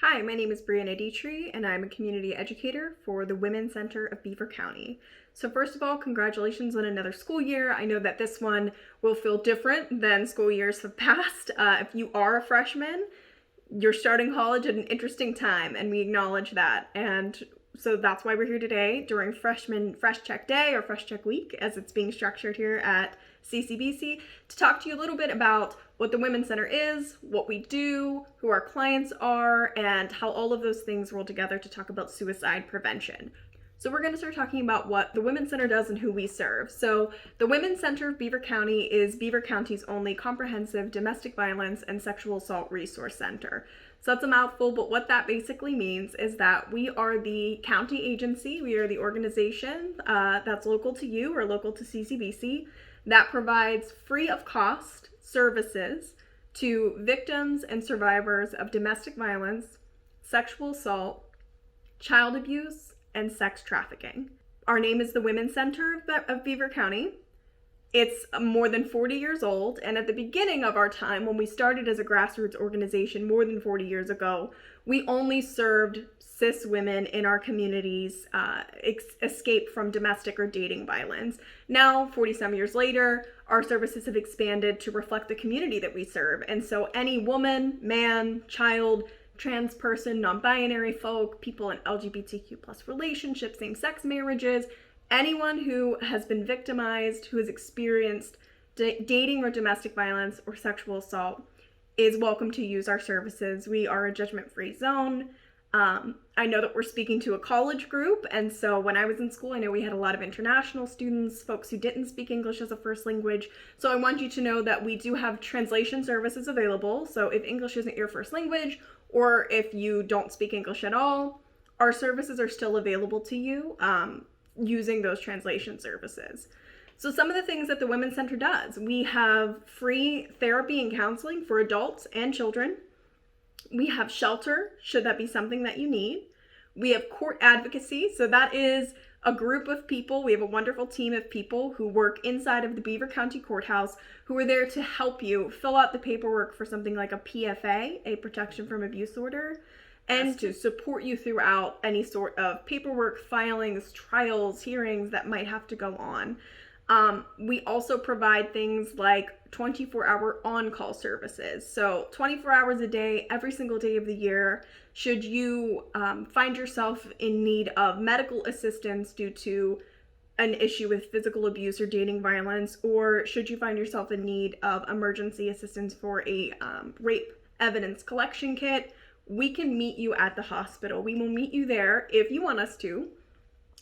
Hi, my name is Brianna Dietrich, and I'm a community educator for the Women's Center of Beaver County. So first of all, congratulations on another school year. I know that this one will feel different than school years have passed. If you are a freshman, you're starting college at an interesting time, and we acknowledge that. And so that's why we're here today during Freshman Fresh Check Day or Fresh Check Week, as it's being structured here at CCBC, to talk to you a little bit about what the Women's Center is, what we do, who our clients are, and how all of those things roll together to talk about suicide prevention. So we're going to start talking about what the Women's Center does and who we serve. So the Women's Center of Beaver County is Beaver County's only comprehensive domestic violence and sexual assault resource center. So that's a mouthful, but what that basically means is that we are the county agency, we are the organization that's local to you or local to CCBC that provides free of cost services to victims and survivors of domestic violence, sexual assault, child abuse, and sex trafficking. Our name is the Women's Center of Beaver County. It's more than 40 years old, and at the beginning of our time, when we started as a grassroots organization more than 40 years ago, we only served cis women in our communities escape from domestic or dating violence. Now, 40-some years later, our services have expanded to reflect the community that we serve, and so any woman, man, child, trans person, non-binary folk, people in LGBTQ+ relationships, same-sex marriages, anyone who has been victimized, who has experienced dating or domestic violence or sexual assault is welcome to use our services. We are a judgment-free zone. I know that we're speaking to a college group, and so when I was in school, I know we had a lot of international students, folks who didn't speak English as a first language. So I want you to know that we do have translation services available. So if English isn't your first language, or if you don't speak English at all, our services are still available to you using those translation services. So some of the things that the Women's Center does: we have free therapy and counseling for adults and children. We have shelter, should that be something that you need. We have court advocacy, so that is a group of people. We have a wonderful team of people who work inside of the Beaver County Courthouse who are there to help you fill out the paperwork for something like a PFA, a protection from abuse order, and to support you throughout any sort of paperwork, filings, trials, hearings that might have to go on. We also provide things like 24-hour on-call services. So 24 hours a day, every single day of the year, should you find yourself in need of medical assistance due to an issue with physical abuse or dating violence, or should you find yourself in need of emergency assistance for a rape evidence collection kit, we can meet you at the hospital. We will meet you there if you want us to.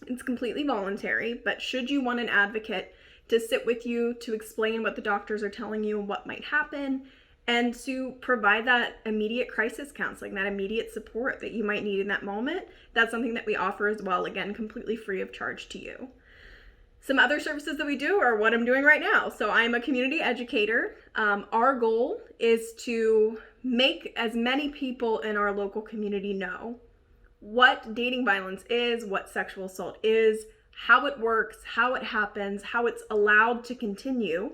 It's completely voluntary, but should you want an advocate to sit with you, to explain what the doctors are telling you and what might happen, and to provide that immediate crisis counseling, that immediate support that you might need in that moment, that's something that we offer as well, again, completely free of charge to you. Some other services that we do are what I'm doing right now. So I'm a community educator. Our goal is to make as many people in our local community know what dating violence is, what sexual assault is, how it works, how it happens, how it's allowed to continue,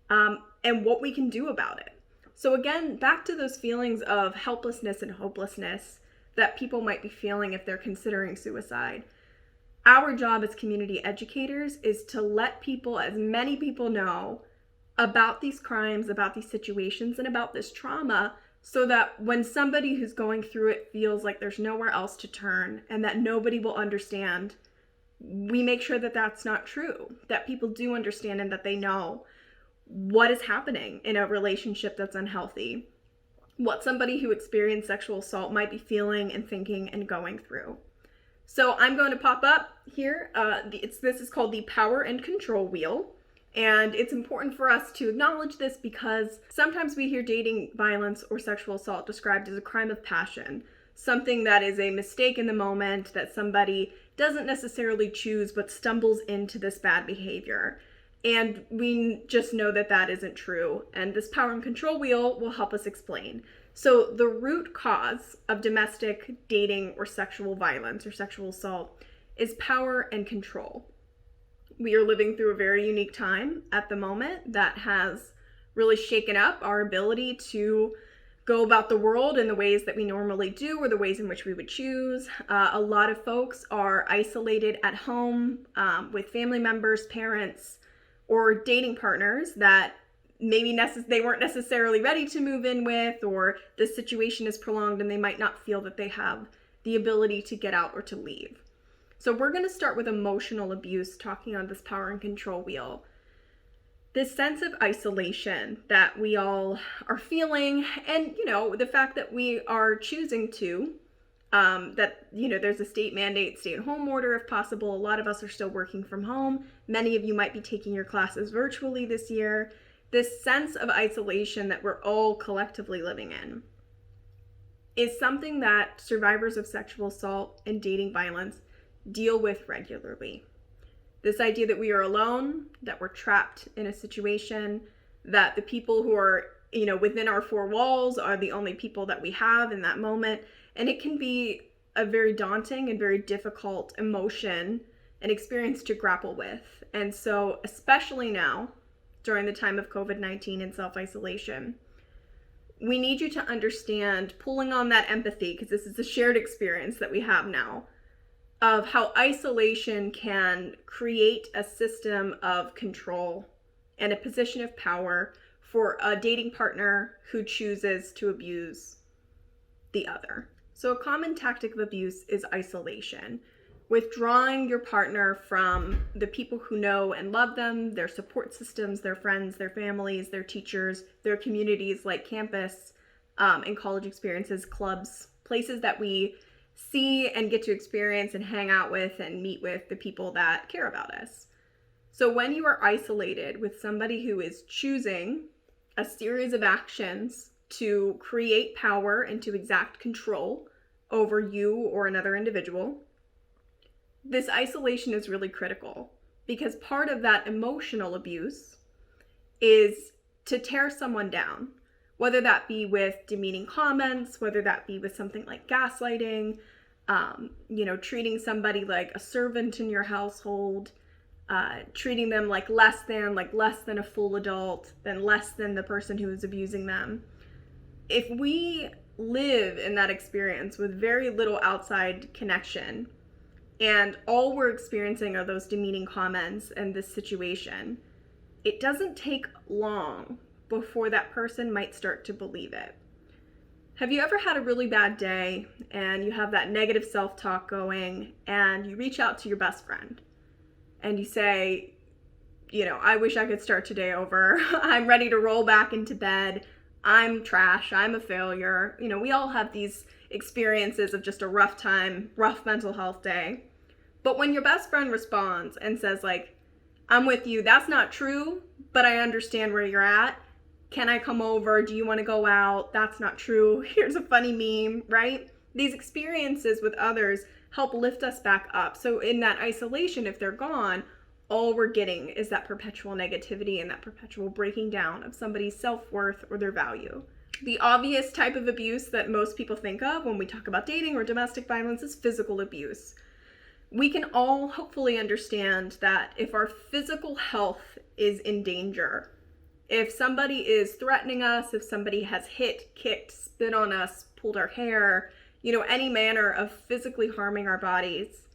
and what we can do about it. So again, back to those feelings of helplessness and hopelessness that people might be feeling if they're considering suicide. Our job as community educators is to let people, as many people, know about these crimes, about these situations, and about this trauma, so that when somebody who's going through it feels like there's nowhere else to turn and that nobody will understand, we make sure that that's not true, that people do understand and that they know what is happening in a relationship that's unhealthy, what somebody who experienced sexual assault might be feeling and thinking and going through. So I'm going to pop up here. This is called the Power and Control Wheel. And it's important for us to acknowledge this because sometimes we hear dating violence or sexual assault described as a crime of passion, something that is a mistake in the moment, that somebody doesn't necessarily choose but stumbles into this bad behavior. And we just know that that isn't true. And this Power and Control Wheel will help us explain. So the root cause of domestic, dating, or sexual violence or sexual assault is power and control. We are living through a very unique time at the moment that has really shaken up our ability to go about the world in the ways that we normally do or the ways in which we would choose. A lot of folks are isolated at home with family members, parents, or dating partners that maybe they weren't necessarily ready to move in with, or the situation is prolonged and they might not feel that they have the ability to get out or to leave. So we're going to start with emotional abuse, talking on this power and control wheel. This sense of isolation that we all are feeling, and the fact that we are choosing to, there's a state mandate, stay-at-home order if possible. A lot of us are still working from home. Many of you might be taking your classes virtually this year. This sense of isolation that we're all collectively living in is something that survivors of sexual assault and dating violence deal with regularly. This idea that we are alone, that we're trapped in a situation, that the people who are, within our four walls are the only people that we have in that moment. And it can be a very daunting and very difficult emotion and experience to grapple with. And so, especially now, during the time of COVID-19 and self-isolation, we need you to understand, pulling on that empathy, because this is a shared experience that we have now, of how isolation can create a system of control and a position of power for a dating partner who chooses to abuse the other. So a common tactic of abuse is isolation, withdrawing your partner from the people who know and love them, their support systems, their friends, their families, their teachers, their communities like campus and college experiences, clubs, places that we see and get to experience and hang out with and meet with the people that care about us. So when you are isolated with somebody who is choosing a series of actions to create power and to exact control over you or another individual, this isolation is really critical, because part of that emotional abuse is to tear someone down, whether that be with demeaning comments, whether that be with something like gaslighting, treating somebody like a servant in your household, treating them like less than a full adult, than less than the person who is abusing them. If we live in that experience with very little outside connection, and all we're experiencing are those demeaning comments and this situation, it doesn't take long before that person might start to believe it. Have you ever had a really bad day and you have that negative self-talk going, and you reach out to your best friend and you say, I wish I could start today over. I'm ready to roll back into bed. I'm trash. I'm a failure. We all have these experiences of just a rough time, rough mental health day. But when your best friend responds and says, I'm with you, that's not true, but I understand where you're at. Can I come over? Do you want to go out? That's not true. Here's a funny meme, right? These experiences with others help lift us back up. So in that isolation, if they're gone, all we're getting is that perpetual negativity and that perpetual breaking down of somebody's self-worth or their value. The obvious type of abuse that most people think of when we talk about dating or domestic violence is physical abuse. We can all hopefully understand that if our physical health is in danger, if somebody is threatening us, if somebody has hit, kicked, spit on us, pulled our hair, any manner of physically harming our bodies,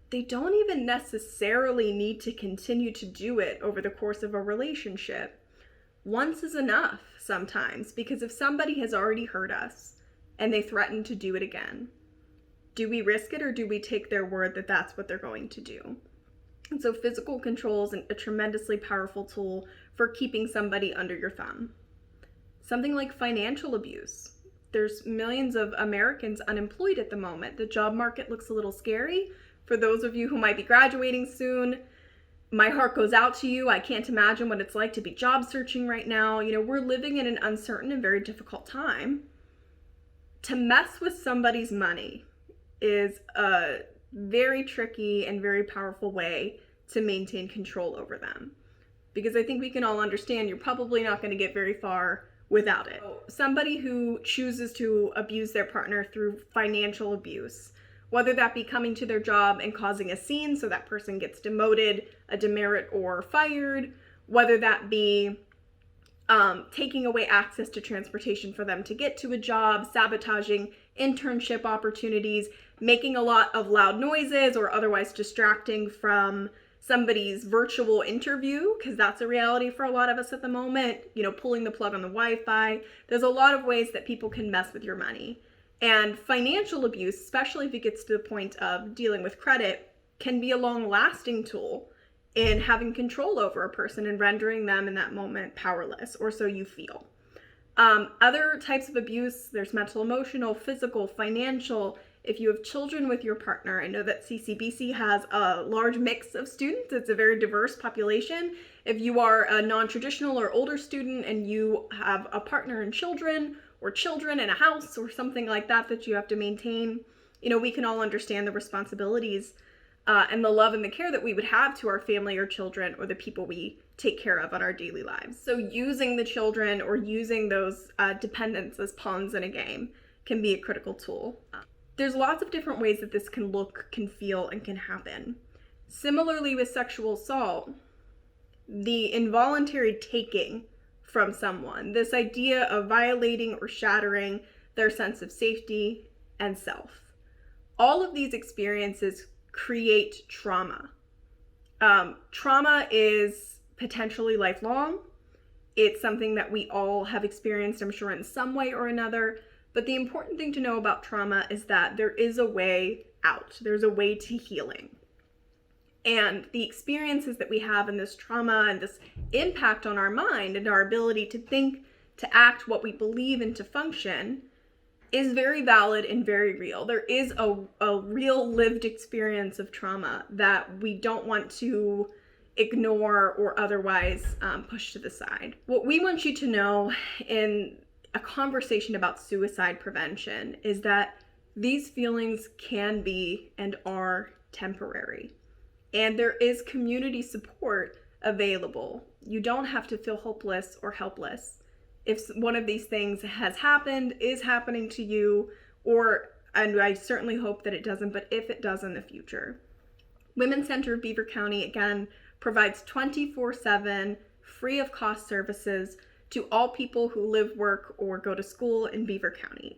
they don't even necessarily need to continue to do it over the course of a relationship. Once is enough sometimes, because if somebody has already hurt us and they threaten to do it again, do we risk it, or do we take their word that that's what they're going to do? And so physical control is a tremendously powerful tool for keeping somebody under your thumb. Something like financial abuse. There's millions of Americans unemployed at the moment. The job market looks a little scary. For those of you who might be graduating soon, my heart goes out to you. I can't imagine what it's like to be job searching right now. We're living in an uncertain and very difficult time. To mess with somebody's money is a very tricky and very powerful way to maintain control over them. Because I think we can all understand you're probably not going to get very far without it. Somebody who chooses to abuse their partner through financial abuse, whether that be coming to their job and causing a scene so that person gets demoted, a demerit, or fired, whether that be taking away access to transportation for them to get to a job, sabotaging internship opportunities, making a lot of loud noises or otherwise distracting from somebody's virtual interview, because that's a reality for a lot of us at the moment, pulling the plug on the Wi-Fi. There's a lot of ways that people can mess with your money. And financial abuse, especially if it gets to the point of dealing with credit, can be a long-lasting tool in having control over a person and rendering them in that moment powerless, or so you feel. Other types of abuse, there's mental, emotional, physical, financial. If you have children with your partner, I know that CCBC has a large mix of students. It's a very diverse population. If you are a non-traditional or older student and you have a partner and children, or children in a house or something like that you have to maintain, we can all understand the responsibilities and the love and the care that we would have to our family or children or the people we take care of in our daily lives. So using the children or using those dependents as pawns in a game can be a critical tool. There's lots of different ways that this can look, can feel, and can happen. Similarly with sexual assault, the involuntary taking from someone, this idea of violating or shattering their sense of safety and self. All of these experiences create trauma. Trauma is potentially lifelong. It's something that we all have experienced, I'm sure, in some way or another. But the important thing to know about trauma is that there is a way out. There's a way to healing. And the experiences that we have in this trauma and this impact on our mind and our ability to think, to act, what we believe, and to function is very valid and very real. There is a real lived experience of trauma that we don't want to ignore or otherwise push to the side. What we want you to know in a conversation about suicide prevention is that these feelings can be and are temporary. And there is community support available. You don't have to feel hopeless or helpless. If one of these things has happened, is happening to you, and I certainly hope that it doesn't, but if it does in the future. Women's Center of Beaver County, again, provides 24/7 free of cost services to all people who live, work, or go to school in Beaver County.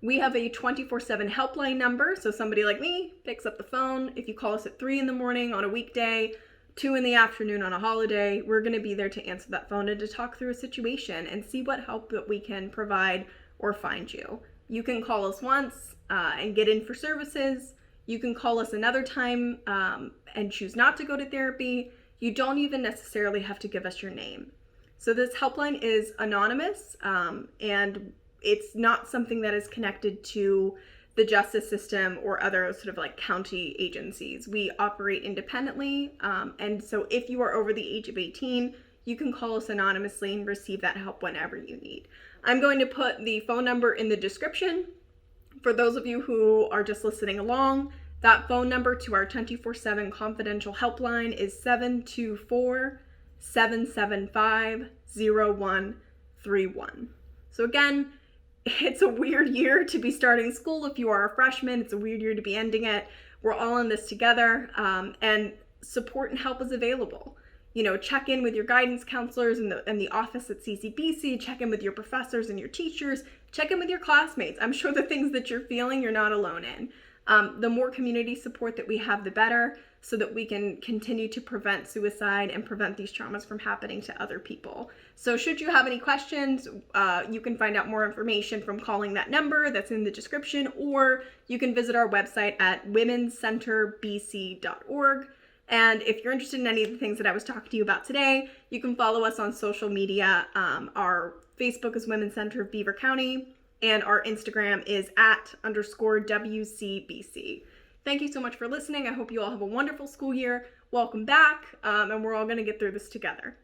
We have a 24/7 helpline number, so somebody like me picks up the phone. If you call us at 3 in the morning on a weekday, 2 in the afternoon on a holiday, we're going to be there to answer that phone and to talk through a situation and see what help that we can provide or find you. You can call us once and get in for services. You can call us another time and choose not to go to therapy. You don't even necessarily have to give us your name. So this helpline is anonymous and it's not something that is connected to the justice system or other sort of like county agencies. We operate independently. And so if you are over the age of 18, you can call us anonymously and receive that help whenever you need. I'm going to put the phone number in the description. For those of you who are just listening along, that phone number to our 24/7 confidential helpline is 724-775-0131. So again, it's a weird year to be starting school if you are a freshman. It's a weird year to be ending it. We're all in this together, and support and help is available. Check in with your guidance counselors in the office at CCBC, check in with your professors and your teachers, check in with your classmates. I'm sure the things that you're feeling, you're not alone in. The more community support that we have, the better, so that we can continue to prevent suicide and prevent these traumas from happening to other people. So should you have any questions, you can find out more information from calling that number that's in the description, or you can visit our website at womenscenterbc.org. And if you're interested in any of the things that I was talking to you about today, you can follow us on social media. Our Facebook is Women's Center of Beaver County, and our Instagram is @_WCBC. Thank you so much for listening. I hope you all have a wonderful school year. Welcome back, and we're all going to get through this together.